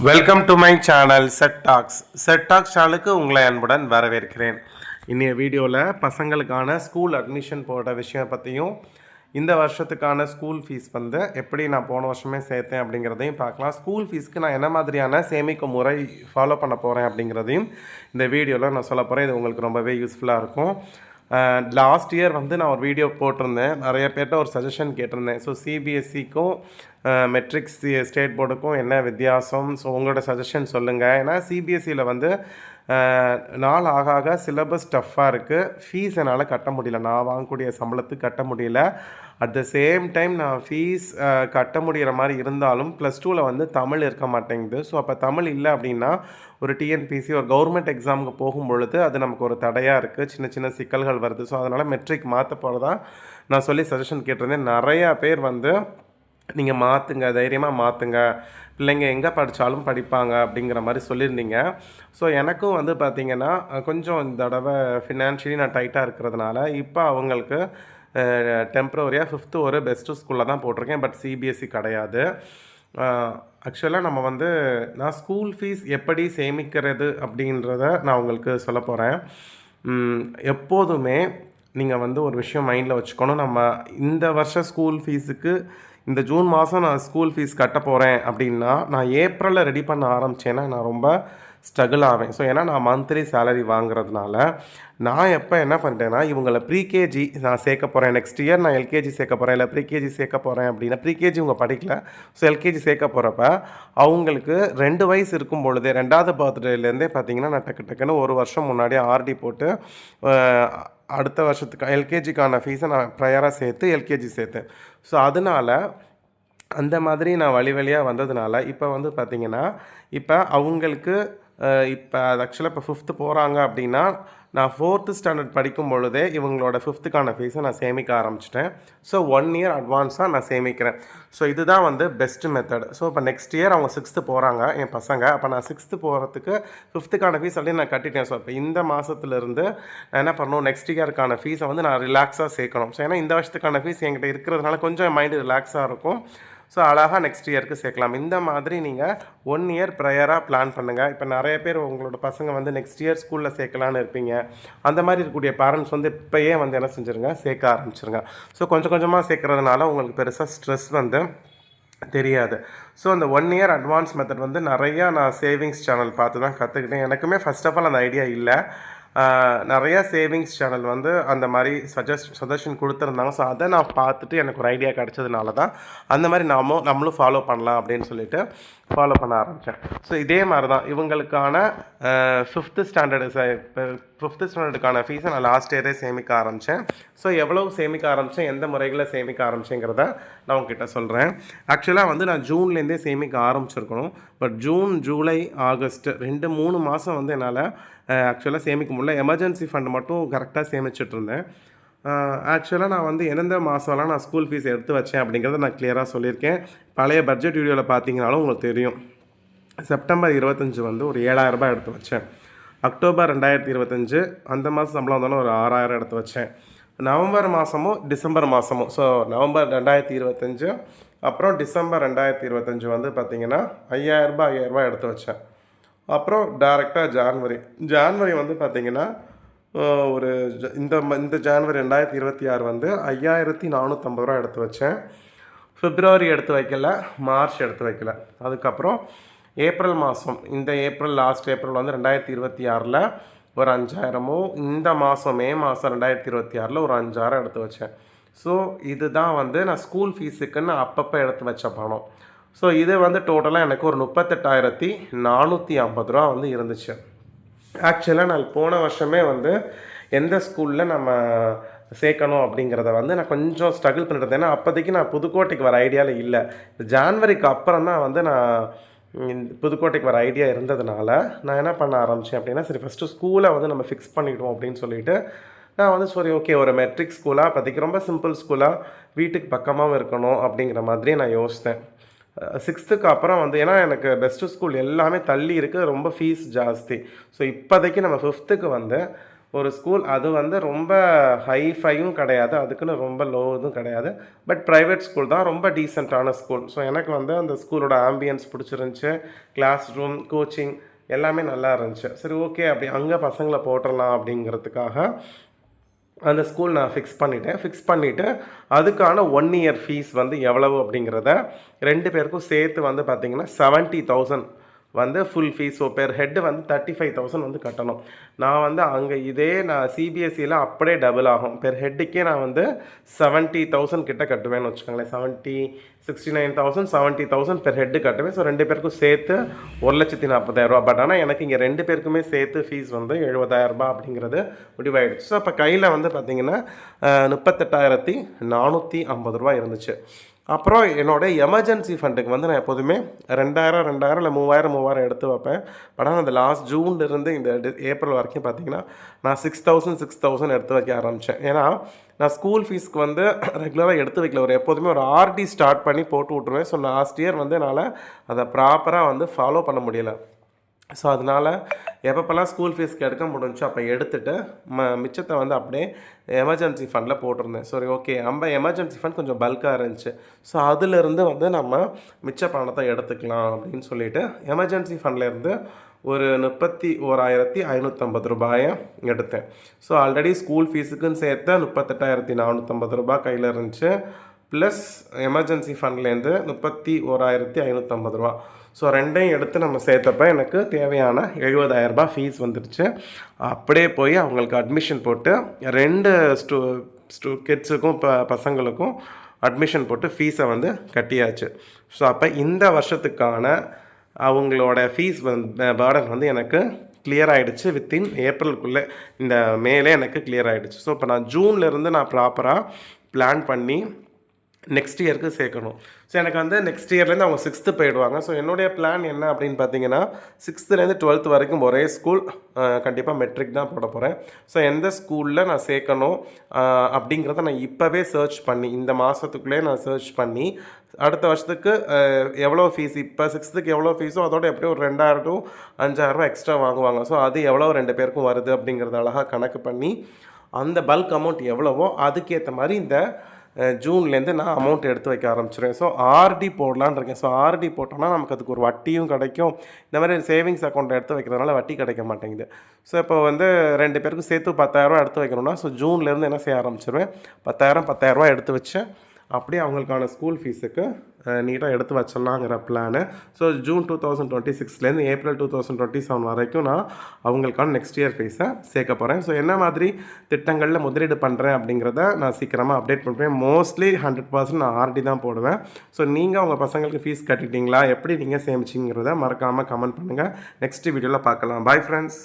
Welcome to my channel set tax. Set tax சேனலுக்கு உங்களை அன்புடன் வரவேற்கிறேன். இன்றைய வீடியோவில் பசங்களுக்கான ஸ்கூல் அட்மிஷன் போட விஷயம் பற்றியும் இந்த வருஷத்துக்கான ஸ்கூல் ஃபீஸ் வந்து எப்படி நான் போன வருஷமே சேர்த்தேன் அப்படிங்கிறதையும் பார்க்கலாம். ஸ்கூல் ஃபீஸ்க்கு நான் என்ன மாதிரியான சேமிக்கும் முறை ஃபாலோ பண்ண போகிறேன் அப்படிங்கிறதையும் இந்த வீடியோவில் நான் சொல்ல போகிறேன். இது உங்களுக்கு ரொம்பவே யூஸ்ஃபுல்லாக இருக்கும். லாஸ்ட் இயர் வந்து நான் ஒரு வீடியோ போட்டிருந்தேன். நிறைய பேர்கிட்ட ஒரு சஜஷன் கேட்டிருந்தேன். ஸோ சிபிஎஸ்சிக்கும் மெட்ரிக்ஸ் ஸ்டேட் போர்டுக்கும் என்ன வித்தியாசம், ஸோ உங்களோட சஜஷன் சொல்லுங்கள். ஏன்னா சிபிஎஸ்சியில் வந்து நாள் ஆக ஆக சிலபஸ் டஃப்பாக இருக்குது. ஃபீஸ் என்னால் கட்ட முடியல, நான் வாங்கக்கூடிய சம்பளத்துக்கு கட்ட முடியல. அட் த சேம் டைம் நான் ஃபீஸ் கட்ட முடிகிற மாதிரி இருந்தாலும் +2ல் வந்து தமிழ் இருக்க மாட்டேங்குது. ஸோ அப்போ தமிழ் இல்லை அப்படின்னா ஒரு டிஎன்பிசி ஒரு கவர்மெண்ட் எக்ஸாமுக்கு போகும் பொழுது அது நமக்கு ஒரு தடையாக இருக்குது, சின்ன சின்ன சிக்கல்கள் வருது. ஸோ அதனால் மெட்ரிக் மாற்ற போகிறதா நான் சொல்லி சஜஷன் கேட்டிருந்தேன். நிறையா பேர் வந்து நீங்கள் மாற்றுங்க, தைரியமாக மாற்றுங்க, பிள்ளைங்க எங்கே படித்தாலும் படிப்பாங்க அப்படிங்கிற மாதிரி சொல்லியிருந்தீங்க. ஸோ எனக்கும் வந்து பார்த்திங்கன்னா கொஞ்சம் இந்த தடவை ஃபினான்ஷியலி நான் டைட்டாக இருக்கிறதுனால இப்போ அவங்களுக்கு டெம்ப்ரவரியாக 5th ஒரு பெஸ்ட்டு ஸ்கூலில் தான் போட்டிருக்கேன். பட் சிபிஎஸ்சி கிடையாது. ஆக்சுவலாக நம்ம வந்து நான் ஸ்கூல் ஃபீஸ் எப்படி சேமிக்கிறது அப்படின்றத நான் உங்களுக்கு சொல்ல போகிறேன். எப்போதுமே நீங்கள் வந்து ஒரு விஷயம் மைண்டில் வச்சுக்கணும். நம்ம இந்த வருஷம் ஸ்கூல் ஃபீஸுக்கு இந்த ஜூன் மாதம் நான் ஸ்கூல் ஃபீஸ் கட்ட போகிறேன் அப்படின்னா நான் ஏப்ரலில் ரெடி பண்ண ஆரம்பித்தேன்னா நான் ரொம்ப ஸ்ட்ரகிள் ஆவேன். ஸோ ஏன்னா நான் மந்த்லி சேலரி வாங்குறதுனால நான் எப்போ என்ன பண்ணிட்டேன்னா இவங்களை ப்ரீகேஜி நான் சேர்க்க போகிறேன், நெக்ஸ்ட் இயர் நான் எல்கேஜி சேர்க்க போகிறேன், இல்லை ப்ரீகேஜி சேர்க்க போகிறேன் அப்படின்னா ப்ரீகேஜி இவங்க படிக்கல. ஸோ எல்கேஜி சேர்க்க போகிறப்ப அவங்களுக்கு 2 வயசு இருக்கும் பொழுதே 2வது பர்த்டேலேருந்தே பார்த்திங்கன்னா நான் டக்குன்னு ஒரு வருஷம் முன்னாடியே ஆர்டி போட்டு அடுத்த வருஷத்துக்கு எல்கேஜிக்கான ஃபீஸை நான் ப்ரையராக சேர்த்து எல்கேஜி சேர்த்தேன். ஸோ அதனால் அந்த மாதிரி நான் வழியாக வந்ததுனால இப்போ வந்து பார்த்திங்கன்னா இப்போ அவங்களுக்கு இப்போ ஆக்சுவலாக இப்போ 5th போகிறாங்க அப்படின்னா நான் 4th ஸ்டாண்டர்ட் படிக்கும் பொழுதே இவங்களோட 5th ஃபீஸை நான் சேமிக்க ஆரம்பிச்சிட்டேன். ஸோ 1 இயர் அட்வான்ஸாக நான் சேமிக்கிறேன். ஸோ இதுதான் வந்து பெஸ்ட்டு மெத்தட். ஸோ இப்போ நெக்ஸ்ட் இயர் அவங்க 6th போகிறாங்க என் பசங்க. அப்போ நான் 6th போகிறதுக்கு 5th ஃபீஸ் அப்படின்னு நான் கட்டிட்டேன். ஸோ இப்போ இந்த மாதத்துலேருந்து நான் என்ன பண்ணணும், நெக்ஸ்ட் இயருக்கான ஃபீஸை வந்து நான் ரிலாக்ஸாக சேர்க்கணும். ஸோ ஏன்னா இந்த வருஷத்துக்கான ஃபீஸ் என்கிட்ட இருக்கிறதுனால கொஞ்சம் மைண்டு ரிலாக்ஸாக இருக்கும். ஸோ அழகாக நெக்ஸ்ட் இயருக்கு சேர்க்கலாம். இந்த மாதிரி நீங்கள் 1 இயர் ப்ரையராக பிளான் பண்ணுங்கள். இப்போ நிறைய பேர் உங்களோட பசங்க வந்து நெக்ஸ்ட் இயர் ஸ்கூலில் சேர்க்கலான்னு இருப்பீங்க. அந்த மாதிரி இருக்கக்கூடிய பேரண்ட்ஸ் வந்து இப்போயே வந்து என்ன செஞ்சுருங்க, சேர்க்க ஆரம்பிச்சிருங்க. ஸோ கொஞ்சம் கொஞ்சமாக சேர்க்குறதுனால உங்களுக்கு பெருசாக ஸ்ட்ரெஸ் வந்து தெரியாது. ஸோ அந்த 1 இயர் அட்வான்ஸ் மெத்தட் வந்து நிறையா நான் சேவிங்ஸ் சேனல் பார்த்து தான் கற்றுக்கிட்டேன். எனக்குமே ஃபஸ்ட் ஆஃப் ஆல் அந்த ஐடியா இல்லை. நிறையா சேவிங்ஸ் சேனல் வந்து அந்த மாதிரி சஜஷன் கொடுத்துருந்தாங்க. ஸோ அதை நான் பார்த்துட்டு எனக்கு ஒரு ஐடியா கிடச்சதுனால தான் அந்த மாதிரி நம்மளும் ஃபாலோ பண்ணலாம் அப்படின்னு சொல்லிட்டு ஃபாலோ பண்ண ஆரம்பித்தேன். ஸோ இதே மாதிரி தான் இவங்களுக்கான 5th ஸ்டாண்டர்டுக்கான ஃபீஸை நான் லாஸ்ட் இயரே சேமிக்க ஆரம்பித்தேன். ஸோ எவ்வளவு சேமிக்க ஆரம்பித்தேன், எந்த முறைகளை சேமிக்க ஆரம்பித்தேங்கிறத நான் உங்ககிட்ட சொல்கிறேன். ஆக்சுவலாக வந்து நான் ஜூன்லேருந்தே சேமிக்க ஆரம்பிச்சிருக்கணும். பட் ஜூன், ஜூலை, ஆகஸ்ட் 2-3 மாதம் வந்து என்னால் ஆக்சுவலாக சேமிக்க முடியல. எமர்ஜென்சி ஃபண்ட் மட்டும் கரெக்டாக சேமிச்சுட்டு இருந்தேன். ஆக்சுவலாக நான் வந்து எந்தெந்த மாதம்லாம் நான் ஸ்கூல் ஃபீஸ் எடுத்து வச்சேன் அப்படிங்கிறத நான் கிளியராக சொல்லியிருக்கேன். பழைய பட்ஜெட் வீடியோவில் பார்த்தீங்கனாலும் உங்களுக்கு தெரியும். செப்டம்பர் 25 வந்து ஒரு 7,000 ரூபாய் எடுத்து வச்சேன். அக்டோபர் 2025 அந்த மாதம் சம்பளம் வந்தாலும் ஒரு 6,000 எடுத்து வச்சேன். நவம்பர் மாதமும் டிசம்பர் மாதமும், ஸோ நவம்பர் 2025 அப்புறம் டிசம்பர் 2025 வந்து பார்த்திங்கன்னா 5,000 ரூபாய் எடுத்து வச்சேன். அப்புறம் டேரெக்டாக ஜான்வரி வந்து பார்த்திங்கன்னா ஒரு இந்த ஜான்வரி 2026 வந்து 5,450 ரூபா எடுத்து வச்சேன். பிப்ரவரி எடுத்து வைக்கல, மார்ச் எடுத்து வைக்கல. அதுக்கப்புறம் ஏப்ரல் மாதம், இந்த லாஸ்ட் ஏப்ரல் வந்து 2026 ஒரு 5,000, இந்த மாதம் மே மாதம் 2026 ஒரு 5,000 எடுத்து வச்சேன். ஸோ இதுதான் வந்து நான் ஸ்கூல் ஃபீஸுக்குன்னு அப்பப்போ எடுத்து வச்ச பணம். ஸோ இது வந்து டோட்டலாக எனக்கு ஒரு 38,450 ரூபா வந்து இருந்துச்சு. ஆக்சுவலாக நான் போன வருஷமே வந்து எந்த ஸ்கூலில் நம்ம சேர்க்கணும் அப்படிங்கிறத வந்து நான் கொஞ்சம் ஸ்ட்ரகிள் பண்ணிட்டு இருந்தேன். ஏன்னா அப்போதைக்கு நான் புதுக்கோட்டைக்கு வர ஐடியாவில் இல்லை. ஜான்வரிக்கு அப்புறம் தான் வந்து நான் புதுக்கோட்டைக்கு வர ஐடியா இருந்ததுனால நான் என்ன பண்ண ஆரம்பித்தேன் அப்படின்னா, சரி ஃபஸ்ட்டு ஸ்கூலை வந்து நம்ம ஃபிக்ஸ் பண்ணிவிடுவோம் அப்படின்னு சொல்லிவிட்டு நான் வந்து சரி ஓகே ஒரு மெட்ரிக் ஸ்கூலாக அப்போதைக்கு ரொம்ப சிம்பிள் ஸ்கூலாக வீட்டுக்கு பக்கமாகவும் இருக்கணும் அப்படிங்கிற மாதிரி நான் யோசித்தேன். 6th அப்புறம் வந்து ஏன்னா எனக்கு பெஸ்ட்டு ஸ்கூல் எல்லாமே தள்ளி இருக்குது, ரொம்ப ஃபீஸ் ஜாஸ்தி. ஸோ இப்போதைக்கு நம்ம 5th வந்து ஒரு ஸ்கூல். அது வந்து ரொம்ப ஹைஃபையும் கிடையாது, அதுக்குன்னு ரொம்ப லோ இதுவும் கிடையாது. பட் ப்ரைவேட் ஸ்கூல் தான், ரொம்ப டீசென்ட்டான ஸ்கூல். ஸோ எனக்கு வந்து அந்த ஸ்கூலோட ஆம்பியன்ஸ் பிடிச்சிருந்துச்சி, கிளாஸ் ரூம், கோச்சிங் எல்லாமே நல்லா இருந்துச்சு. சரி ஓகே, அப்படி அங்கே பசங்களை போட்டுடலாம் அப்படிங்கிறதுக்காக அந்த ஸ்கூல் நான் ஃபிக்ஸ் பண்ணிவிட்டு அதுக்கான 1 இயர் ஃபீஸ் வந்து எவ்வளவு அப்படிங்கிறத 2 பேருக்கும் சேர்த்து வந்து பார்த்திங்கன்னா 70,000 வந்து full fees. So per head வந்து 35,000 வந்து கட்டணும். நான் வந்து அங்கே நான் சிபிஎஸ்சியில் அப்படியே டபுள் ஆகும். பெர் ஹெட்டுக்கே நான் வந்து 70,000 கிட்ட கட்டுவேன்னு வச்சுக்கோங்களேன். 69,000 70,000 பெர் ஹெட்டு கட்டுவேன். ஸோ 2 பேருக்கும் சேர்த்து 1,40,000. பட் ஆனால் எனக்கு இங்கே 2 பேருக்குமே சேர்த்து ஃபீஸ் வந்து 70,000 அப்படிங்கிறது முடிவாயிடுச்சு. ஸோ அப்போ கையில் வந்து பார்த்திங்கன்னா 38,450 இருந்துச்சு. அப்புறம் என்னோடய எமர்ஜென்சி ஃபண்டுக்கு வந்து நான் எப்போதுமே 2,000 இல்லை 3,000 எடுத்து வைப்பேன். பட் ஆனால் அந்த லாஸ்ட் ஜூன்லேருந்து இந்த ஏப்ரல் வரைக்கும் பார்த்திங்கன்னா நான் 6,000 எடுத்து வைக்க ஆரம்பித்தேன். ஏன்னா நான் ஸ்கூல் ஃபீஸ்க்கு வந்து ரெகுலராக எடுத்து வைக்கல. எப்போதுமே ஒரு ஆர்டி ஸ்டார்ட் பண்ணி போட்டு விட்ருவேன். ஸோ லாஸ்ட் இயர் வந்து என்னால் அதை ப்ராப்பராக வந்து ஃபாலோ பண்ண முடியலை. ஸோ அதனால் எப்பப்போல்லாம் ஸ்கூல் ஃபீஸ்க்கு எடுக்க முடிஞ்சிச்சோ அப்போ எடுத்துகிட்டு மிச்சத்தை வந்து அப்படியே எமர்ஜென்சி ஃபண்டில் போட்டிருந்தேன். சரி ஓகே, நம்ம எமர்ஜென்சி ஃபண்ட் கொஞ்சம் பல்காக இருந்துச்சு. ஸோ அதிலிருந்து வந்து நம்ம மிச்ச பணத்தை எடுத்துக்கலாம் அப்படின்னு சொல்லிவிட்டு எமர்ஜென்சி ஃபண்ட்லேருந்து ஒரு 31,550 எடுத்தேன். ஸோ ஆல்ரெடி ஸ்கூல் ஃபீஸுக்குன்னு சேர்த்த 38,450 கையில் இருந்துச்சு. Plus emergency ஃபண்ட்லேருந்து 31,550. ஸோ ரெண்டையும் எடுத்து நம்ம சேர்த்தப்ப எனக்கு தேவையான 70,000 ஃபீஸ் வந்துடுச்சு. அப்படியே போய் அவங்களுக்கு அட்மிஷன் போட்டு 2 கிட்ஸுக்கும் பசங்களுக்கும் அட்மிஷன் போட்டு ஃபீஸை வந்து கட்டியாச்சு. ஸோ அப்போ இந்த வருஷத்துக்கான அவங்களோட ஃபீஸ் பேர்டன் வந்து எனக்கு கிளியர் ஆகிடுச்சு. வித்தின் ஏப்ரலுக்குள்ளே, இந்த மேலே எனக்கு கிளியர் ஆகிடுச்சு. ஸோ இப்போ நான் ஜூன்லேருந்து நான் ப்ராப்பராக பிளான் பண்ணி நெக்ஸ்ட் இயருக்கு சேர்க்கணும். ஸோ எனக்கு வந்து நெக்ஸ்ட் இயர்லேருந்து அவங்க 6th போயிடுவாங்க. ஸோ என்னுடைய பிளான் என்ன அப்படின்னு பார்த்தீங்கன்னா 6th-லேருந்து 12th வரைக்கும் ஒரே ஸ்கூல், கண்டிப்பாக மெட்ரிக் தான் போட போகிறேன். ஸோ எந்த ஸ்கூலில் நான் சேர்க்கணும் அப்படிங்கிறத நான் இப்போவே சர்ச் பண்ணி, இந்த மாதத்துக்குள்ளே நான் சர்ச் பண்ணி அடுத்த வருஷத்துக்கு எவ்வளோ ஃபீஸ், இப்போ 6th எவ்வளோ ஃபீஸோ அதோட எப்படியும் ஒரு 2,000 to 5,000 எக்ஸ்ட்ரா வாங்குவாங்க. ஸோ அது எவ்வளோ 2 பேருக்கும் வருது அப்படிங்கிறத அழகாக கணக்கு பண்ணி அந்த பல்க் அமௌண்ட் எவ்வளவோ அதுக்கேற்ற மாதிரி இந்த ஜூன்லேருந்து நான் அமௌண்ட் எடுத்து வைக்க ஆரம்பிச்சிடுவேன். ஸோ ஆர்டி போடலான்னு இருக்கேன். ஸோ ஆர்டி போட்டோம்னா நமக்கு அதுக்கு ஒரு வட்டியும் கிடைக்கும். இந்த மாதிரி சேவிங்ஸ் அக்கௌண்ட் எடுத்து வைக்கிறதுனால வட்டி கிடைக்க மாட்டேங்குது. ஸோ இப்போ வந்து 2 பேருக்கும் சேர்த்து 10,000 எடுத்து வைக்கணும்னா ஸோ ஜூன்லேருந்து என்ன செய்ய ஆரம்பிச்சிடுவேன், 10,000 எடுத்து வச்சு அப்படியே அவங்களுக்கான ஸ்கூல் ஃபீஸுக்கு நீட்டாக எடுத்து வச்சிடலாங்கிற பிளானு. ஸோ ஜூன் 2026லேருந்து ஏப்ரல் 2027 வரைக்கும் நான் அவங்களுக்கான நெக்ஸ்ட் இயர் ஃபீஸை சேர்க்க போகிறேன். ஸோ என்ன மாதிரி திட்டங்களில் முதலீடு பண்ணுறேன் அப்படிங்கிறத நான் சீக்கிரமாக அப்டேட் பண்ணுறேன். மோஸ்ட்லி 100% நான் ஆர்டி தான் போடுவேன். ஸோ நீங்கள் உங்கள் பசங்களுக்கு ஃபீஸ் கட்டிட்டீங்களா, எப்படி நீங்கள் சேமிச்சிங்கிறத மறக்காமல் கமெண்ட் பண்ணுங்கள். நெக்ஸ்ட் வீடியோவில் பார்க்கலாம். Bye friends.